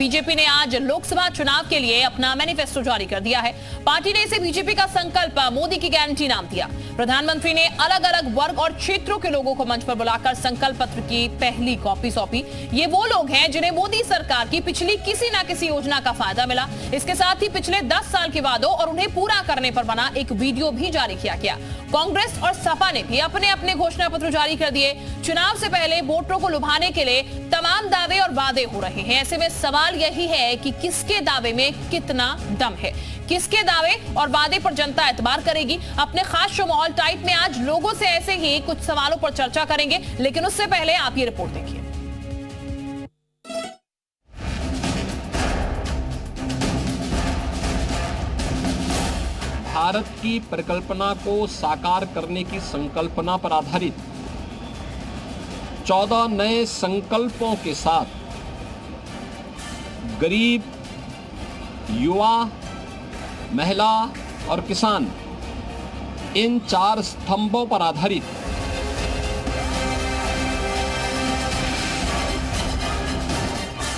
BJP ने आज लोकसभा चुनाव के लिए अपना मैनिफेस्टो जारी कर दिया है। पार्टी ने इसे बीजेपी का संकल्प मोदी की गारंटी नाम दिया। प्रधानमंत्री ने अलग अलग वर्ग और क्षेत्रों के लोगों को मंच पर बुलाकर संकल्प पत्र की पहली कॉपी सौंपी। ये वो लोग हैं जिन्हें मोदी सरकार की पिछली किसी न किसी योजना का फायदा मिला। इसके साथ ही पिछले 10 साल के वादों और उन्हें पूरा करने पर बना एक वीडियो भी जारी किया गया। कांग्रेस और सपा ने भी अपने अपने घोषणा पत्र जारी कर दिए। चुनाव से पहले वोटरों को लुभाने के लिए तमाम दावे और वादे हो रहे हैं। ऐसे में सवाल यही है कि किसके दावे में कितना दम है, किसके दावे और वादे पर जनता एतबार करेगी। अपने खास शो माहौल टाइप में आज लोगों से ऐसे ही कुछ सवालों पर चर्चा करेंगे, लेकिन उससे पहले आप ये रिपोर्ट देखिए। भारत की परिकल्पना को साकार करने की संकल्पना पर आधारित 14 नए संकल्पों के साथ गरीब, युवा, महिला और किसान, इन 4 स्तंभों पर आधारित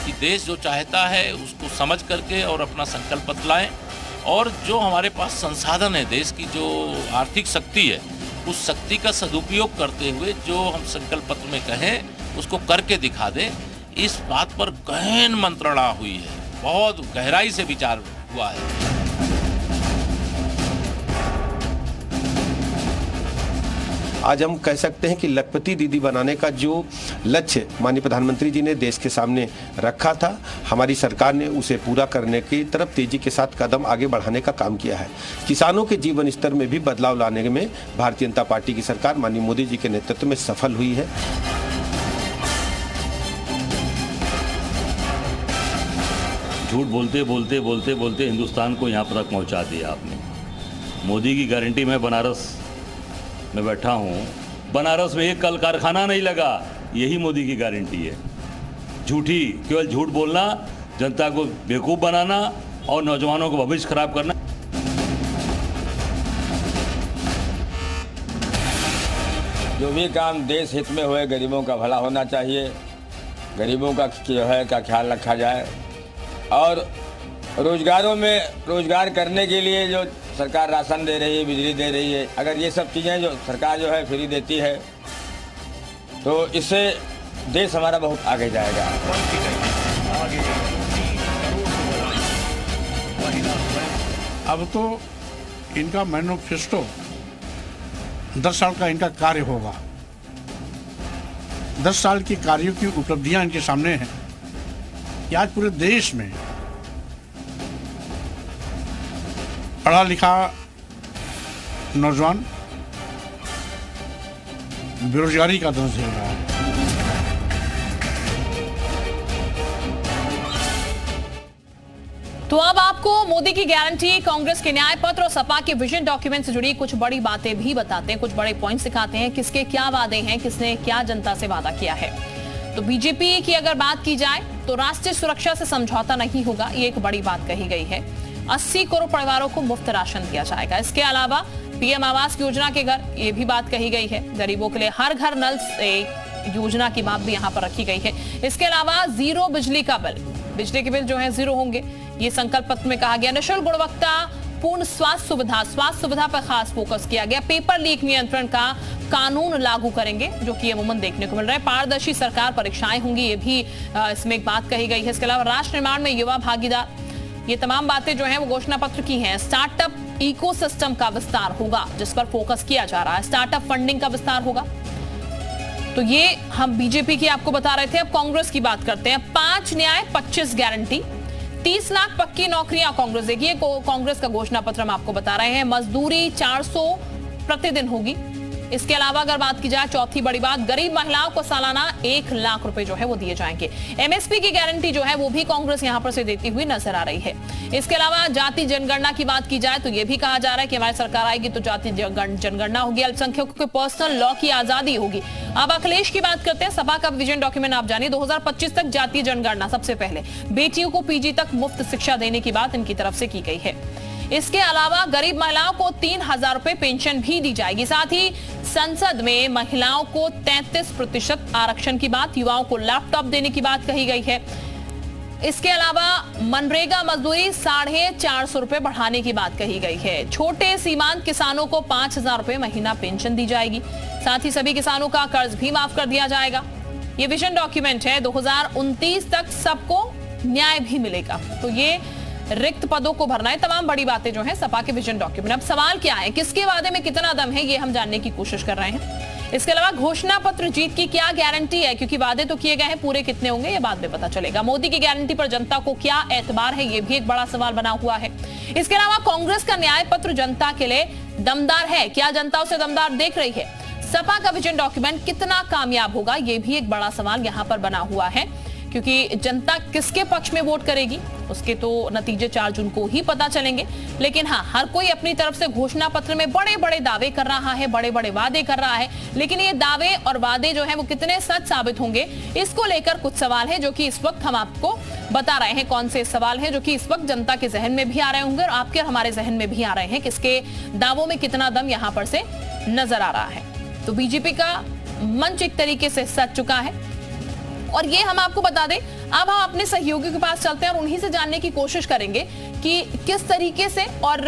कि देश जो चाहता है उसको समझ करके और अपना संकल्प बतलाएं, और जो हमारे पास संसाधन है, देश की जो आर्थिक शक्ति है, उस शक्ति का सदुपयोग करते हुए जो हम संकल्प पत्र में कहें उसको करके दिखा दें। इस बात पर गहन मंत्रणा हुई है, बहुत गहराई से विचार हुआ है। आज हम कह सकते हैं कि लखपति दीदी बनाने का जो लक्ष्य माननीय प्रधानमंत्री जी ने देश के सामने रखा था, हमारी सरकार ने उसे पूरा करने की तरफ तेजी के साथ कदम आगे बढ़ाने का काम किया है। किसानों के जीवन स्तर में भी बदलाव लाने में भारतीय जनता पार्टी की सरकार माननीय मोदी जी के नेतृत्व में सफल हुई है। झूठ बोलते बोलते बोलते बोलते हिंदुस्तान को यहाँ तक पहुँचा दिया आपने। मोदी की गारंटी में बनारस में बैठा हूँ, बनारस में एक कल कारखाना नहीं लगा, यही मोदी की गारंटी है। झूठी, केवल झूठ बोलना, जनता को बेवकूफ़ बनाना और नौजवानों को भविष्य खराब करना। जो भी काम देश हित में होए, गरीबों का भला होना चाहिए, गरीबों का जो है का ख्याल रखा जाए, और रोजगारों में रोजगार करने के लिए जो सरकार राशन दे रही है, बिजली दे रही है, अगर ये सब चीज़ें जो सरकार जो है फ्री देती है तो इससे देश हमारा बहुत आगे जाएगा। अब तो इनका मैनिफेस्टो 10 साल का इनका कार्य होगा। 10 साल की कार्यों की उपलब्धियां इनके सामने हैं कि आज पूरे देश में पढ़ा लिखा नौजवान बेरोजगारी का दंश झेल रहा है। तो अब आपको मोदी की गारंटी, कांग्रेस के न्याय पत्र और सपा के विजन डॉक्यूमेंट से जुड़ी कुछ बड़ी बातें भी बताते हैं, कुछ बड़े पॉइंट्स दिखाते हैं, किसके क्या वादे हैं, किसने क्या जनता से वादा किया है। तो बीजेपी की अगर बात की जाए तो राष्ट्रीय सुरक्षा से समझौता नहीं होगा, ये एक बड़ी बात कही गई है। 80 करोड़ परिवारों को मुफ्त राशन दिया जाएगा। इसके अलावा पीएम आवास योजना के घर, ये भी बात कही गई है। गरीबों के लिए हर घर नल से योजना की बात भी यहाँ पर रखी गई है। इसके अलावा जीरो बिजली का बिल, बिजली के बिल जो है जीरो होंगे, ये संकल्प पत्र में कहा गया। निःशुल्क गुणवत्ता पूर्ण स्वास्थ्य सुविधा पर खास फोकस किया गया। पेपर लीक नियंत्रण का कानून लागू करेंगे, जो कि अमूमन देखने को मिल रहा है। पारदर्शी सरकार परीक्षाएं होंगी, ये भी इसमें एक बात कही गई है। इसके अलावा राष्ट्र निर्माण में युवा भागीदार, ये तमाम बातें जो हैं वो घोषणा पत्र की हैं। स्टार्टअप इकोसिस्टम का विस्तार होगा, जिस पर फोकस किया जा रहा है। स्टार्टअप फंडिंग का विस्तार होगा। तो ये हम बीजेपी की आपको बता रहे थे। अब कांग्रेस की बात करते हैं। 5 न्याय 25 गारंटी, 30 लाख पक्की नौकरियां कांग्रेस देगी। ये कांग्रेस का घोषणा पत्र हम आपको बता रहे हैं। मजदूरी 400 प्रतिदिन होगी। इसके अलावा अगर बात की जाए, चौथी बड़ी बात, गरीब महिलाओं को सालाना 1 लाख रुपए जो है वो दिए जाएंगे। एमएसपी की गारंटी जो है वो भी कांग्रेस यहां पर से देती हुई नजर आ रही है। इसके अलावा जाति जनगणना की बात की जाए तो ये भी कहा जा रहा है कि हमारी सरकार आएगी तो जाति जनगणना होगी। अल्पसंख्यकों के पर्सनल लॉ की आजादी होगी। अब अखिलेश की बात करते हैं। सपा का विजन डॉक्यूमेंट आप जानिए। 2025 तक जातीय जनगणना, सबसे पहले बेटियों को पीजी तक मुफ्त शिक्षा देने की बात इनकी तरफ से की गई है। इसके अलावा गरीब महिलाओं को 3000 रुपए पेंशन भी दी जाएगी। साथ ही संसद में महिलाओं को 33% आरक्षण की बात, युवाओं को लैपटॉप देने की बात कही गई है। इसके अलावा मनरेगा मजदूरी 450 रुपए बढ़ाने की बात कही गई है। छोटे सीमांत किसानों को 5,000 रुपए महीना पेंशन दी जाएगी। साथ ही सभी किसानों का कर्ज भी माफ कर दिया जाएगा। ये विजन डॉक्यूमेंट है। 2029 तक सबको न्याय भी मिलेगा। तो ये रिक्त पदों को भरना है। तमाम बड़ी बातें जो है सपा के विजन डॉक्यूमेंट। अब सवाल क्या है, किसके वादे में कितना दम है, ये हम जानने की कोशिश कर रहे हैं। इसके अलावा घोषणा पत्र जीत की क्या गारंटी है, क्योंकि वादे तो किए गए हैं, पूरे कितने होंगे ये बाद में पता चलेगा। मोदी की गारंटी पर जनता को क्या एतबार है, ये भी एक बड़ा सवाल बना हुआ है। इसके अलावा कांग्रेस का न्याय पत्र जनता के लिए दमदार है, क्या जनता उसे दमदार देख रही है। सपा का विजन डॉक्यूमेंट कितना कामयाब होगा, ये भी एक बड़ा सवाल यहां पर बना हुआ है, क्योंकि जनता किसके पक्ष में वोट करेगी उसके तो नतीजे 4 जून को ही पता चलेंगे। लेकिन हाँ, हर कोई अपनी तरफ से घोषणा पत्र में बड़े बड़े दावे कर रहा है, बड़े बड़े वादे कर रहा है, लेकिन ये दावे और वादे जो है वो कितने सच साबित होंगे, इसको लेकर कुछ सवाल है जो कि इस वक्त हम आपको बता रहे हैं। कौन से सवाल है जो कि इस वक्त जनता के जहन में भी आ रहे होंगे और आपके और हमारे जहन में भी आ रहे हैं, किसके दावों में कितना दम यहां पर से नजर आ रहा है। तो बीजेपी का मंच एक तरीके से सज चुका है और ये हम आपको बता दें। अब हम अपने सहयोगियों के पास चलते हैं और उन्हीं से जानने की कोशिश करेंगे कि किस तरीके से और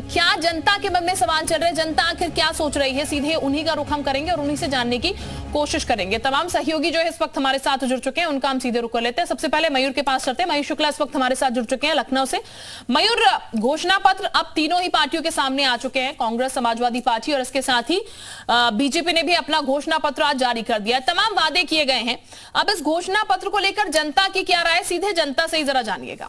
क्या जनता के मन में सवाल चल रहे हैं, जनता आखिर क्या सोच रही है। सीधे उन्हीं का रुख हम करेंगे और उन्हीं से जानने की कोशिश करेंगे। तमाम सहयोगी जो है इस वक्त हमारे साथ जुड़ चुके हैं, उनका हम सीधे रुख कर लेते हैं। सबसे पहले मयूर के पास चलते हैं। मयूर शुक्ला इस वक्त हमारे साथ जुड़ चुके हैं लखनऊ से। मयूर, घोषणा पत्र अब तीनों ही पार्टियों के सामने आ चुके हैं, कांग्रेस, समाजवादी पार्टी और इसके साथ ही बीजेपी ने भी अपना घोषणा पत्र आज जारी कर दिया। तमाम वादे किए गए हैं। अब इस घोषणा पत्र को लेकर जनता की क्या राय, सीधे जनता से ही जरा जानिएगा।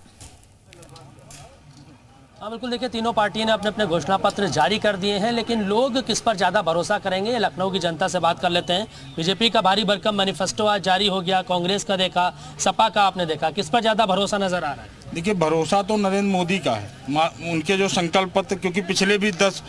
हाँ बिल्कुल, देखिए तीनों पार्टियों ने अपने अपने घोषणा पत्र जारी कर दिए हैं, लेकिन लोग किस पर ज़्यादा भरोसा करेंगे, लखनऊ की जनता से बात कर लेते हैं। बीजेपी का भारी भरकम मैनिफेस्टो आज जारी हो गया, कांग्रेस का देखा, सपा का आपने देखा, किस पर ज़्यादा भरोसा नजर आ रहा है? देखिए, भरोसा तो नरेंद्र मोदी का है। उनके जो संकल्प पत्र, क्योंकि पिछले भी 10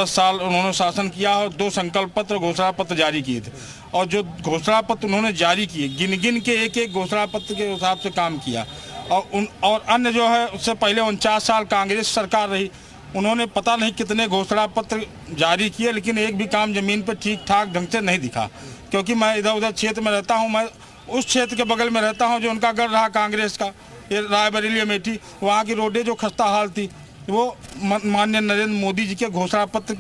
साल उन्होंने शासन किया और 2 संकल्प पत्र, घोषणा पत्र जारी किए थे और जो घोषणा पत्र उन्होंने जारी किए, गिन गिन के एक एक घोषणा पत्र के हिसाब से काम किया। और अन्य जो है उससे पहले 49 साल कांग्रेस सरकार रही, उन्होंने पता नहीं कितने घोषणा पत्र जारी किए, लेकिन एक भी काम जमीन पर ठीक ठाक ढंग से नहीं दिखा। क्योंकि मैं इधर उधर क्षेत्र में रहता हूँ, मैं उस क्षेत्र के बगल में रहता हूँ जो उनका गढ़ रहा कांग्रेस का, ये रायबरेली अमेठी, वहाँ की रोडें जो खस्ता हाल थी वो माननीय नरेंद्र मोदी जी के घोषणा पत्र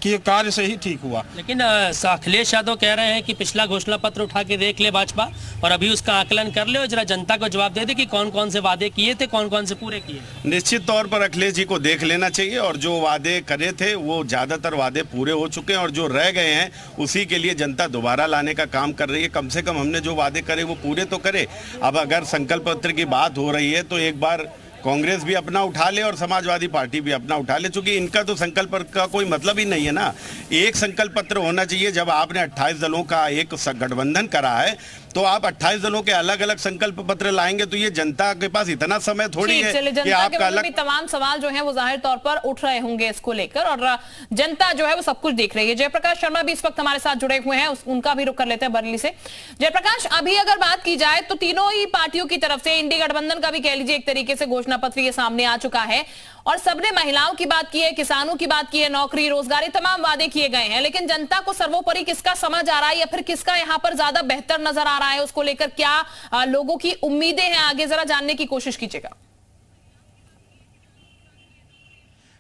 के कार्य से ही ठीक हुआ। लेकिन अखिलेश यादव कह रहे हैं कि पिछला घोषणा पत्र उठा के देख ले भाजपा और अभी उसका आकलन कर ले और जरा जनता को जवाब दे दे कि कौन कौन से वादे किए थे, कौन कौन से पूरे किए। निश्चित तौर पर अखिलेश जी को देख लेना चाहिए और जो वादे करे थे वो ज्यादातर वादे पूरे हो चुके हैं और जो रह गए हैं उसी के लिए जनता दोबारा लाने का काम कर रही है। कम से कम हमने जो वादे करे वो पूरे तो करे। अब अगर संकल्प पत्र की बात हो रही है तो एक बार कांग्रेस भी अपना उठा ले और समाजवादी पार्टी भी अपना उठा ले, क्योंकि इनका तो संकल्प पत्र का कोई मतलब ही नहीं है ना। एक संकल्प पत्र होना चाहिए। जब आपने 28 दलों का एक गठबंधन करा है तो आप 28 दलों के अलग अलग संकल्प पत्र लाएंगे, तो ये जनता के पास इतना समय थोड़ी है कि आपका अलग। तमाम सवाल जो है वो जाहिर तौर पर उठ रहे होंगे इसको लेकर और जनता जो है वो सब कुछ देख रही है। जयप्रकाश शर्मा भी इस वक्त हमारे साथ जुड़े हुए हैं, उनका भी रुख कर लेते हैं बरेली से। जयप्रकाश, अभी अगर बात की जाए तो तीनों ही पार्टियों की तरफ से, इंडी गठबंधन का भी कह लीजिए एक तरीके से घोषणा पत्र ये सामने आ चुका है और सबने महिलाओं की बात की है, किसानों की बात की है, नौकरी रोजगारी तमाम वादे किए गए हैं। लेकिन जनता को सर्वोपरि किसका समझ आ रहा है या फिर किसका यहाँ पर ज्यादा बेहतर नजर आ रहा है, उसको लेकर क्या लोगों की उम्मीदें हैं आगे, जरा जानने की कोशिश कीजिएगा।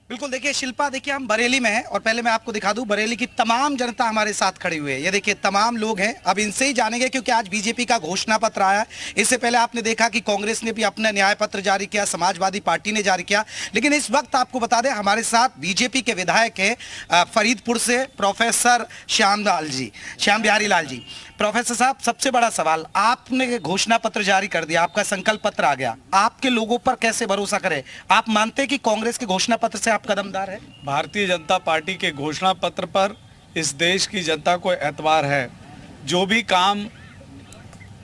बिल्कुल, देखिए शिल्पा, देखिए हम बरेली में हैं और पहले मैं आपको दिखा दूं, बरेली की तमाम जनता हमारे साथ खड़ी हुई है। ये देखिए तमाम लोग हैं, अब इनसे ही जानेंगे क्योंकि आज बीजेपी का घोषणा पत्र आया है। इससे पहले आपने देखा कि कांग्रेस ने भी अपना न्याय पत्र जारी किया, समाजवादी पार्टी ने जारी किया। लेकिन इस वक्त आपको बता दें हमारे साथ बीजेपी के विधायक हैं फरीदपुर से प्रोफेसर श्याम बिहारी लाल जी। प्रोफेसर साहब, सबसे बड़ा सवाल, आपने घोषणा पत्र जारी कर दिया, आपका संकल्प पत्र आ गया, आपके लोगों पर कैसे भरोसा करें? आप मानते हैं कि कांग्रेस के घोषणा पत्र से आप कदमदार है? भारतीय जनता पार्टी के घोषणा पत्र पर इस देश की जनता को एतबार है। जो भी काम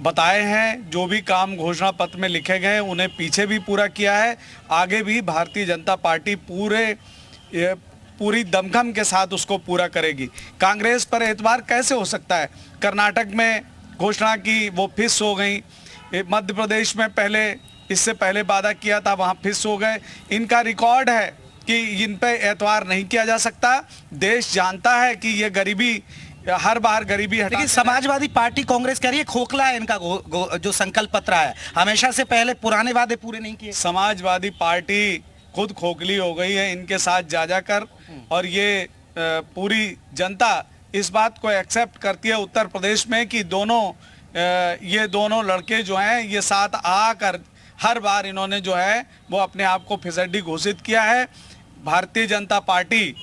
बताए हैं, जो भी काम घोषणा पत्र में लिखे गए हैं, उन्हें पीछे भी पूरा किया है, आगे भी भारतीय जनता पार्टी पूरी दमखम के साथ उसको पूरा करेगी। कांग्रेस पर एतबार कैसे हो सकता है? कर्नाटक में घोषणा की, वो फिस हो गई। मध्य प्रदेश में इससे पहले वादा किया था, वहाँ फिस हो गए। इनका रिकॉर्ड है कि इन पे एतबार नहीं किया जा सकता। देश जानता है कि ये गरीबी हर बार गरीबी हटा। लेकिन समाजवादी पार्टी कांग्रेस कह रही है खोखला है इनका जो संकल्प पत्र है, हमेशा से पहले पुराने वादे पूरे नहीं किए। समाजवादी पार्टी खुद खोखली हो गई है इनके साथ जा जाकर, और ये पूरी जनता इस बात को एक्सेप्ट करती है उत्तर प्रदेश में कि ये दोनों लड़के जो हैं ये साथ आकर हर बार इन्होंने जो है वो अपने आप को फिसड्डी घोषित किया है। भारतीय जनता पार्टी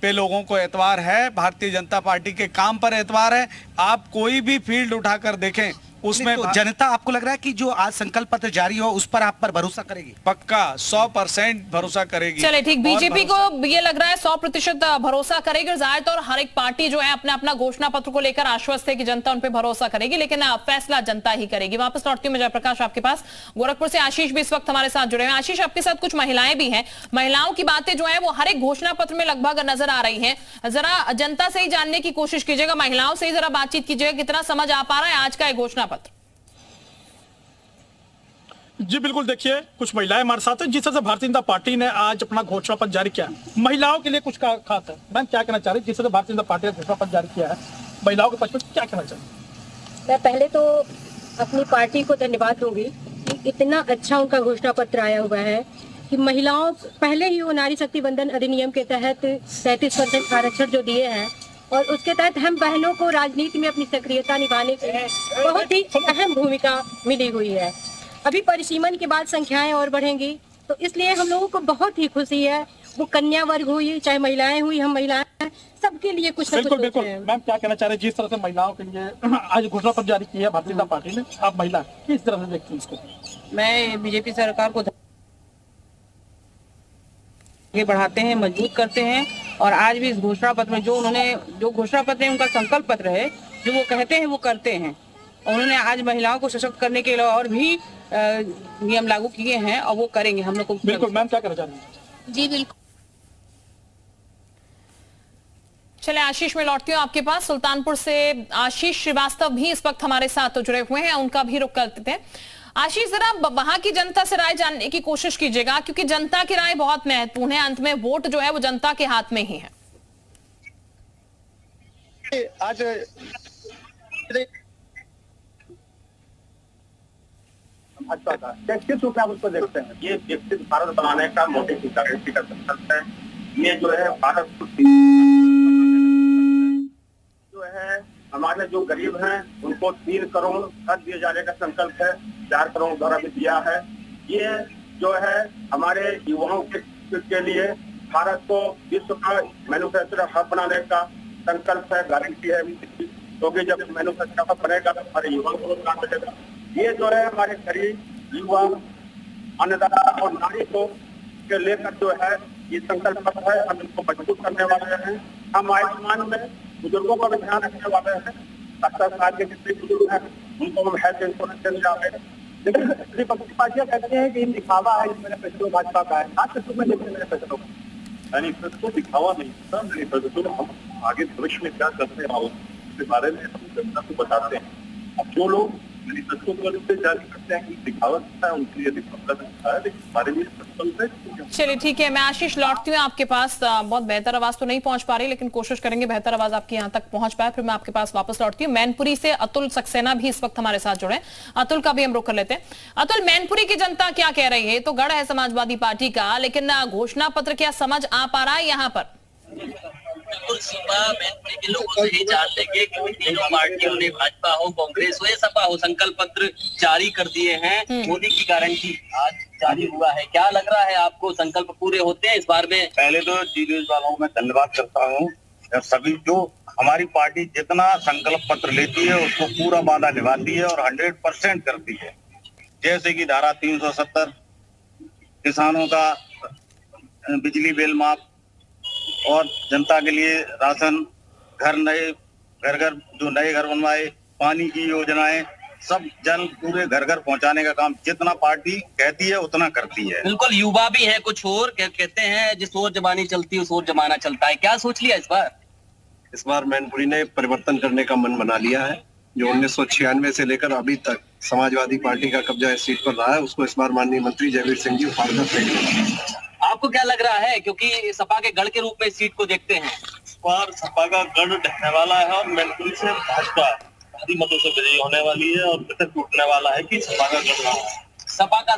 पे लोगों को एतबार है, भारतीय जनता पार्टी के काम पर एतबार है। आप कोई भी फील्ड उठाकर देखें उसमें तो जनता आपको लग रहा है कि जो आज संकल्प पत्र जारी हो उस पर आप पर भरोसा करेगी? पक्का 100% भरोसा करेगी। चले ठीक, बीजेपी को ये लग रहा है 100% भरोसा करेगी, और जाहिर तौर हर एक पार्टी जो है अपना अपना घोषणा पत्र को लेकर आश्वस्त है कि जनता उन पर भरोसा करेगी, लेकिन फैसला जनता ही करेगी। वापस लौटती हूँ मैं जयप्रकाश आपके पास। गोरखपुर से आशीष भी इस वक्त हमारे साथ जुड़े हैं। आशीष, आपके साथ कुछ महिलाएं भी हैं, महिलाओं की बातें जो है वो हर एक घोषणा पत्र में लगभग नजर आ रही है। जरा जनता से ही जानने की कोशिश कीजिएगा, महिलाओं से ही जरा बातचीत कीजिएगा, कितना समझ आ पा रहा है आज का घोषणा पत्र? जी बिल्कुल, देखिए कुछ महिलाएं हमारे साथ हैं। जिस तरह से भारतीय जनता पार्टी ने आज अपना घोषणा पत्र जारी किया, महिलाओं के लिए कुछ खास है। मैं क्या कहना चाह रही, जिस तरह से भारतीय जनता पार्टी ने घोषणा पत्र जारी किया है, महिलाओं के पक्ष में क्या कहना चाहिए? मैं पहले तो अपनी पार्टी को धन्यवाद दूंगी कि इतना अच्छा उनका घोषणा पत्र आया हुआ है कि महिलाओं पहले ही वो नारी शक्ति वंदन अधिनियम के तहत 37% आरक्षण जो दिए हैं, और उसके तहत हम बहनों को राजनीति में अपनी सक्रियता निभाने के लिए बहुत ही अहम भूमिका मिली हुई है। अभी परिसीमन के बाद संख्याएं और बढ़ेंगी, तो इसलिए हम लोगों को बहुत ही खुशी है। वो कन्या वर्ग हुई, चाहे महिलाएं हुई, हम महिलाएं, सबके लिए कुछ ना कुछ बिल्कुल। मैम क्या कहना चाह रहे हैं, जिस तरह से महिलाओं के लिए आज घोषणा पत्र जारी की है भारतीय जनता पार्टी ने, आप महिला किस तरह से देखती हैं इसको? मैं बीजेपी सरकार को आगे बढ़ाते हैं, मजबूत करते हैं, और आज भी इस घोषणा पत्र में जो घोषणा पत्र है उनका संकल्प पत्र है, जो वो कहते हैं वो करते हैं। उन्होंने आज महिलाओं को सशक्त करने के लिए और भी नियम लागू किए हैं, और वो करेंगे हम लोग को। बिल्कुल मैम, क्या कहना चाह रही हैं? जी बिल्कुल। चले आशीष में लौटती हूँ आपके पास। सुल्तानपुर से आशीष श्रीवास्तव भी इस वक्त हमारे साथ जुड़े हुए हैं, उनका भी रुख करते हैं। आशीष, जरा वहां की जनता से राय जानने की कोशिश कीजिएगा, क्योंकि जनता की राय बहुत महत्वपूर्ण है। अंत में वोट जो है वो जनता के हाथ में ही है। आज भाजपा का किस रूप में आप उसको देखते हैं? ये विकसित भारत बनाने का मोदी की गारंटी का संकल्प है। ये जो है भारत जो है हमारे जो गरीब हैं उनको 3 करोड़ घर दिए जाने का संकल्प है, 4 करोड़ द्वारा भी दिया है। ये जो है हमारे युवाओं के लिए भारत को विश्व का मैन्युफैक्चरिंग हब बनाने का संकल्प है, गारंटी है, क्योंकि जब मैन्युफैक्चरिंग हब बनेगा तो हमारे युवाओं को रोजगार मिलेगा। ये जो है हमारे गरीब युवा, अन्नदाता और नारी को के लेकर जो है ये संकल्प पत्र है, हम इनको मजबूत करने वाले हैं। हम आयुष्मान में बुजुर्गों का भी ध्यान रखने वाले हैं। 70 साल के जितने बुजुर्ग हैं उनको हम हेल्थ इंश्योरेंस देने जा रहे हैं। लेकिन विपक्षी पार्टियां कहती हैं कि ये दिखावा है, मेरे फैसलों भाजपा का है। आज तक मैं देखते मेरे फैसलों का मैनिफेस्टो दिखावा नहीं था। मैनिफेस्टो हम आगे भविष्य में क्या करने वाले इसके बारे में हम जनता को बताते हैं। अब जो लोग मैनिफेस्टो से जारी करते हैं कि दिखावा है, उनके लिए दिखावा दिखता है, लेकिन हमारे लिए चलिए ठीक है, मैं आशीष लौटती हूँ आपके पास। बहुत बेहतर आवाज तो नहीं पहुंच पा रही, लेकिन कोशिश करेंगे बेहतर आवाज आपके यहाँ तक पहुंच पाए। फिर मैं आपके पास वापस लौटती हूँ। मैनपुरी से अतुल सक्सेना भी इस वक्त हमारे साथ जुड़े। अतुल का भी हम रुख कर लेते हैं। अतुल, मैनपुरी की जनता क्या कह रही है? तो गढ़ है समाजवादी पार्टी का, लेकिन घोषणा पत्र क्या समझ आ पा रहा है यहाँ पर? बिल्कुल सीमा, मैनपुरी के लोगों से ही जान लेंगे कि तीनों पार्टियों ने, भाजपा हो, कांग्रेस हो या सपा हो, संकल्प पत्र जारी कर दिए हैं। मोदी की गारंटी आज जारी हुआ है। क्या लग रहा है आपको, संकल्प पूरे होते हैं इस बार में? पहले तो जी न्यूज वालों को मैं धन्यवाद करता हूँ। सभी जो हमारी पार्टी जितना संकल्प पत्र लेती है उसको पूरा वादा निभाती है और 100% करती है। जैसे कि धारा 370, किसानों का बिजली बिल माफ और जनता के लिए राशन, घर जो नए घर बनवाए, पानी की योजनाएं, सब जल पूरे घर घर पहुंचाने का काम जितना पार्टी कहती है उतना करती है। बिल्कुल, युवा भी है कुछ और कहते हैं जिस ओर जमानी चलती है उस ओर जमाना चलता है। क्या सोच लिया इस बार? इस बार मैनपुरी ने परिवर्तन करने का मन बना लिया है। जो 1996 से लेकर अभी तक समाजवादी पार्टी का कब्जा इस सीट पर रहा है, उसको इस बार माननीय मंत्री जयवीर सिंह जी उखाड़ कर फेंक देंगे। आपको क्या लग रहा है, क्योंकि सपा के गढ़ के रूप में इस सीट को देखते हैं, बार सपा का गढ़ ढहने वाला है और मैनपुरी से भाजपा भारी मतों से विजयी होने वाली है और फिर टूटने वाला है कि सपा का गढ़ रहा है। सपा का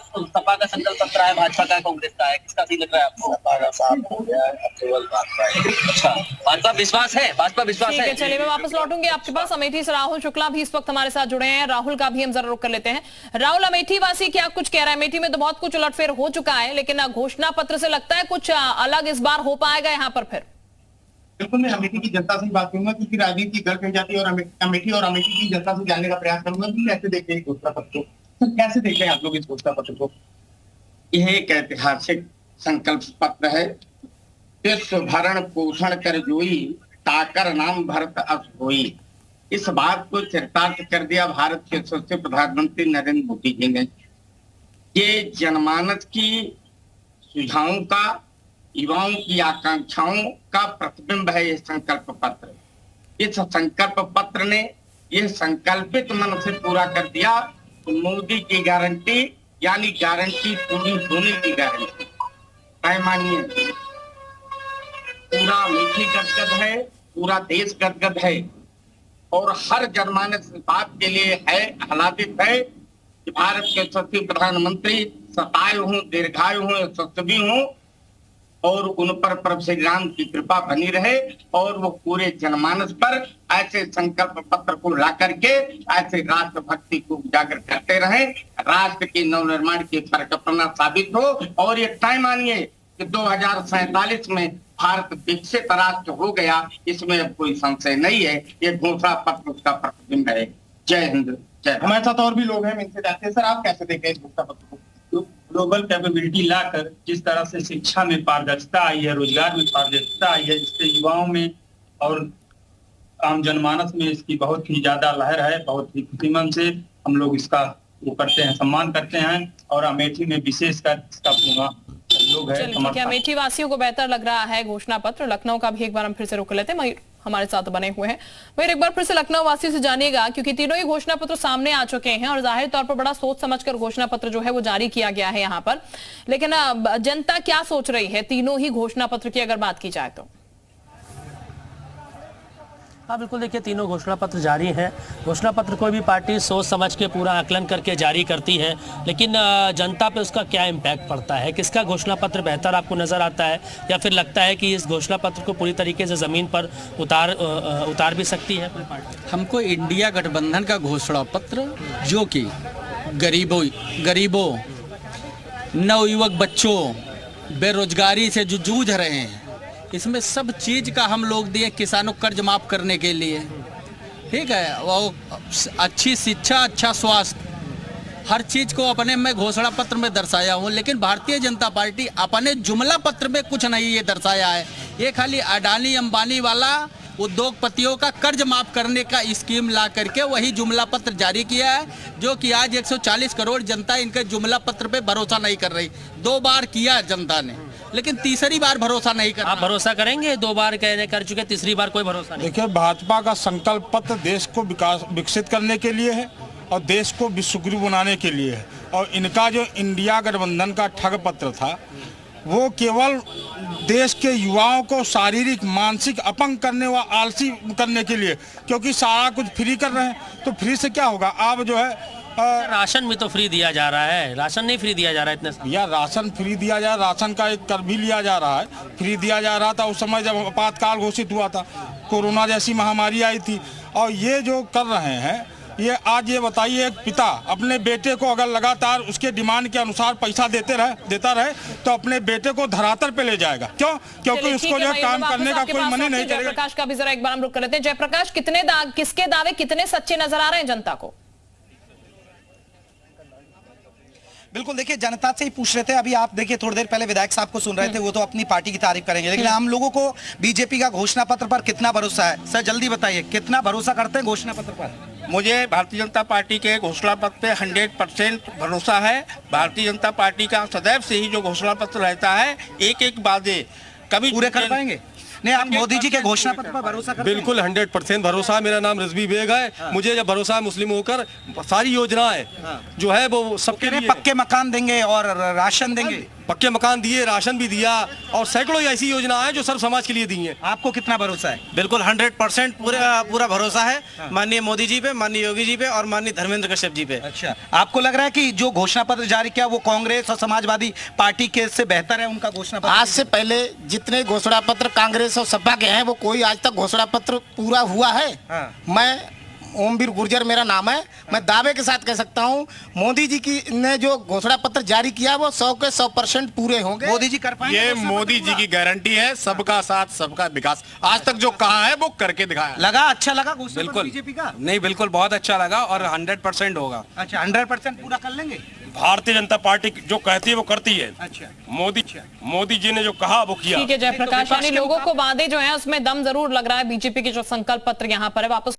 संकल्प पत्र है, भाजपा का, कांग्रेस का है, किसका सही लग रहा है आपको? सपा का साथ हो गया है, अब केवल भाजपा है। अच्छा, भाजपा विश्वास है, भाजपा विश्वास ठीक है। है, चलिए मैं वापस लौटूंगी आपके पास। अमेठी से राहुल शुक्ला भी इस वक्त हमारे साथ जुड़े हैं। राहुल का भी हम जरा रुक कर लेते हैं। राहुल, अमेठी वासी क्या कुछ कह रहा है? अमेठी में तो बहुत कुछ उलटफेर हो चुका है, लेकिन घोषणा पत्र से लगता है कुछ अलग इस बार हो पाएगा यहाँ पर फिर? बिल्कुल, मैं अमेठी की जनता से बात करूंगा क्योंकि राजनीति घर कही जाती है और अमेठी की जनता से जानने का प्रयास करूंगा कि कैसे देखते हैं घोषणा पत्र को। तो कैसे देख रहे हैं आप लोग इस घोषणा पत्र को? यह एक ऐतिहासिक संकल्प पत्र है। विश्व भरण पोषण कर जोई, ताकर नाम भरत अस होई। इस बात को चरितार्थ कर दिया भारत के यशस्वी प्रधानमंत्री नरेंद्र मोदी जी ने। ये जनमानस की सुझावों का, युवाओं की आकांक्षाओं का प्रतिबिंब है। यह संकल्प पत्र, इस संकल्प पत्र ने यह संकल्पित मन से पूरा कर दिया। तो मोदी की गारंटी यानी गारंटी पूरी होने की गारंटी तय मानिए। पूरा अमेठी गदगद है, पूरा देश गदगद है और हर जनमानस इस बात के लिए है आह्लादित है कि भारत के यशस्वी प्रधानमंत्री सतायु हों, दीर्घायु हों, यशस्वी हों और उन पर प्रभु श्री राम की कृपा बनी रहे और वो पूरे जनमानस पर ऐसे संकल्प पत्र को ला करके ऐसे राष्ट्र भक्ति को उजागर करते रहे, राष्ट्र के नवनिर्माण की परिकल्पना साबित हो। और ये तय मानिए कि 2047 में भारत विकसित राष्ट्र हो गया, इसमें अब कोई संशय नहीं है। ये घोषणा पत्र उसका प्रतिबिंब है। जय हिंद, जय। हमारे साथ और भी लोग हैं, इनसे जानते हैं। सर, आप कैसे देख रहे हैं इस घोषणा पत्र को? ग्लोबल कैपेबिलिटी लाकर जिस तरह से शिक्षा में पारदर्शिता आई है, रोजगार में पारदर्शिता आई है, इससे युवाओं में और आम जनमानस में इसकी बहुत ही ज्यादा लहर है। बहुत ही खुशीमंद से हम लोग इसका वो करते हैं, सम्मान करते हैं और अमेठी में विशेषकर इसका पूरा सहयोग है। क्या अमेठी वासियों को बेहतर लग रहा है घोषणा पत्र? लखनऊ का भी एक बार हम फिर से रोक लेते हैं, हमारे साथ बने हुए हैं। फिर एक बार फिर से लखनऊ वासियों से जानिएगा, क्योंकि तीनों ही घोषणा पत्र सामने आ चुके हैं और जाहिर तौर पर बड़ा सोच समझकर घोषणा पत्र जो है वो जारी किया गया है यहाँ पर। लेकिन जनता क्या सोच रही है तीनों ही घोषणा पत्र की अगर बात की जाए तो? हाँ बिल्कुल, देखिए तीनों घोषणा पत्र जारी हैं। घोषणा पत्र कोई भी पार्टी सोच समझ के पूरा आकलन करके जारी करती है, लेकिन जनता पे उसका क्या इम्पैक्ट पड़ता है? किसका घोषणा पत्र बेहतर आपको नज़र आता है या फिर लगता है कि इस घोषणा पत्र को पूरी तरीके से ज़मीन पर उतार भी सकती है कोई पार्टी? हमको इंडिया गठबंधन का घोषणा पत्र, जो कि गरीबों, नवयुवक बच्चों, बेरोजगारी से जो जूझ रहे हैं, इसमें सब चीज़ का हम लोग दिए। किसानों को कर्ज माफ़ करने के लिए, ठीक है, वो अच्छी शिक्षा, अच्छा स्वास्थ्य, हर चीज़ को अपने मैं घोषणा पत्र में दर्शाया हूँ। लेकिन भारतीय जनता पार्टी अपने जुमला पत्र में कुछ नहीं ये दर्शाया है। ये खाली अडानी अंबानी वाला उद्योगपतियों का कर्ज माफ़ करने का स्कीम ला करके वही जुमला पत्र जारी किया है, जो कि आज 140 करोड़ जनता इनके जुमला पत्र पे भरोसा नहीं कर रही। 2 बार किया जनता ने, लेकिन तीसरी बार भरोसा नहीं कर। आप भरोसा करेंगे? 2 बार कर चुके, तीसरी बार कोई भरोसा नहीं। देखिए, भाजपा का संकल्प पत्र देश को विकसित करने के लिए है और देश को विश्वगुरु बनाने के लिए है। और इनका जो इंडिया गठबंधन का ठग पत्र था, वो केवल देश के युवाओं को शारीरिक मानसिक अपंग करने व आलसी करने के लिए, क्योंकि सारा कुछ फ्री कर रहे हैं। तो फ्री से क्या होगा? आप जो है राशन भी तो फ्री दिया जा रहा है, राशन नहीं फ्री दिया जा रहा है इतने। या राशन फ्री दिया जा रहा, राशन का एक कर भी लिया जा रहा है। फ्री दिया जा रहा था उस समय जब आपातकाल घोषित हुआ था, कोरोना जैसी महामारी आई थी। और ये जो कर रहे हैं, ये आज ये बताइए, एक पिता अपने बेटे को अगर लगातार उसके डिमांड के अनुसार पैसा देता रहे तो अपने बेटे को धरातल पे ले जाएगा। क्यों? क्योंकि उसको जो काम करने का कोई मन ही नहीं करेगा। जयप्रकाश का भी जरा एक बार हम रुक कर लेते हैं। जयप्रकाश, किसके दावे कितने सच्चे नजर आ रहे हैं जनता को? बिल्कुल, देखिए जनता से ही पूछ रहे थे। अभी आप देखिए, थोड़ी देर पहले विधायक साहब को सुन रहे थे, वो तो अपनी पार्टी की तारीफ करेंगे, लेकिन हम लोगों को बीजेपी का घोषणा पत्र पर कितना भरोसा है? सर जल्दी बताइए, कितना भरोसा करते हैं घोषणा पत्र पर? मुझे भारतीय जनता पार्टी के घोषणा पत्र पे 100% भरोसा है। भारतीय जनता पार्टी का सदैव से ही जो घोषणा पत्र रहता है, एक वादे कभी पूरे कर पाएंगे। नहीं, आप मोदी जी के घोषणा पत्र पर भरोसा करते हैं? बिल्कुल 100% भरोसा है। मेरा नाम रिजवी बेग है। मुझे जब भरोसा है मुस्लिम होकर सारी योजनाएं जो है वो सबके लिए पक्के मकान देंगे और राशन देंगे। पक्के मकान दिए, राशन भी दिया और सैकड़ों ऐसी योजनाएं हैं जो सर्व समाज के लिए दी हैं। आपको कितना भरोसा है? बिल्कुल 100% पूरा भरोसा है माननीय मोदी जी पे, माननीय योगी जी पे और माननीय धर्मेंद्र कश्यप जी पे। अच्छा, आपको लग रहा है कि जो घोषणा पत्र जारी किया वो कांग्रेस और समाजवादी पार्टी के से बेहतर है उनका घोषणा पत्र? आज से पहले जितने घोषणा पत्र कांग्रेस और सपा के हैं वो कोई आज तक घोषणा पत्र पूरा हुआ है? मैं ओमवीर गुर्जर मेरा नाम है। मैं दावे के साथ कह सकता हूं मोदी जी की ने जो घोषणा पत्र जारी किया वो 100 के 100% पूरे होंगे। मोदी जी कर पाएंगे? ये मोदी जी की गारंटी है, सबका साथ सबका विकास। आज तक जो कहा है वो करके दिखाया। लगा अच्छा लगा घोषणा पत्र बीजेपी का? नहीं, बिल्कुल बहुत अच्छा लगा और 100% होगा। अच्छा, 100% पूरा कर लेंगे? भारतीय जनता पार्टी जो कहती है वो करती है। अच्छा, मोदी जी ने जो कहा वो किया। ठीक है जयप्रकाश, यानी लोगों को वादे जो है उसमें दम जरूर लग रहा है। बीजेपी के जो संकल्प पत्र यहाँ पर है वापस